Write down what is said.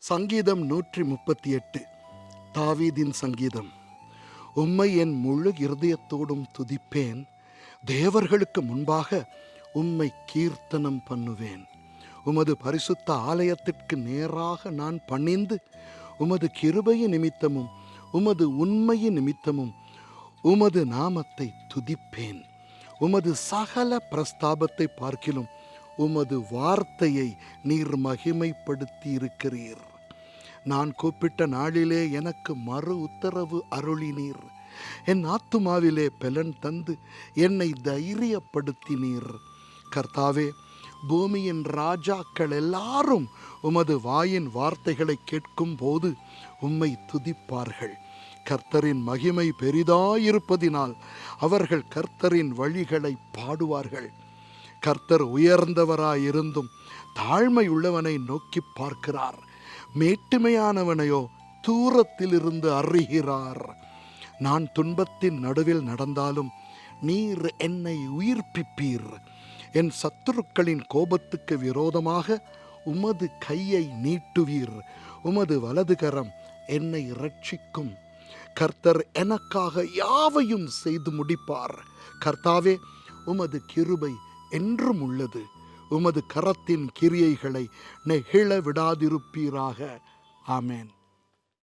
சங்கீதம் 138. தாவீதின் சங்கீதம். உம்மை என் முழு இருதயத்தோடும் துதிப்பேன், தேவர்களுக்கு முன்பாக உம்மை கீர்த்தனம் பண்ணுவேன். உமது பரிசுத்த ஆலயத்திற்கு நேராக நான் பணிந்து, உமது கிருபையின் நிமித்தமும் உமது உண்மையின் நிமித்தமும் உமது நாமத்தை துதிப்பேன். உமது சகல பிரஸ்தாபத்தை பார்க்கிலும் உமது வார்த்தையை நீர் மகிமைப்படுத்தி இருக்கிறீர். நான் கூப்பிட்ட நாளிலே எனக்கு மறு உத்தரவு அருளினீர். என் ஆத்துமாவிலே பலன் தந்து என்னை தைரியப்படுத்தினீர். கர்த்தாவே, பூமியின் ராஜாக்கள் எல்லாரும் உமது வாயின் வார்த்தைகளை கேட்கும் போது உம்மை துதிப்பார்கள். கர்த்தரின் மகிமை பெரிதாயிருப்பதினால் அவர்கள் கர்த்தரின் வழிகளை பாடுவார்கள். கர்த்தர் உயர்ந்தவராயிருந்தும் தாழ்மை உள்ளவனை நோக்கி பார்க்கிறார், மேட்டுமையானவனையோ தூரத்திலிருந்து அறிகிறார். நான் துன்பத்தின் நடுவில் நடந்தாலும் நீர் என்னை உயிர்ப்பிப்பீர். என் சத்துருக்களின் கோபத்துக்கு விரோதமாக உமது கையை நீட்டுவீர். உமது வலதுகரம் என்னை இரட்சிக்கும். கர்த்தர் எனக்காக யாவையும் செய்து முடிப்பார். கர்த்தாவே, உமது கிருபை என்றும் உள்ளது. உமது கரத்தின் கிரியைகளை நெகிழ விடாதிருப்பீராக. ஆமென்.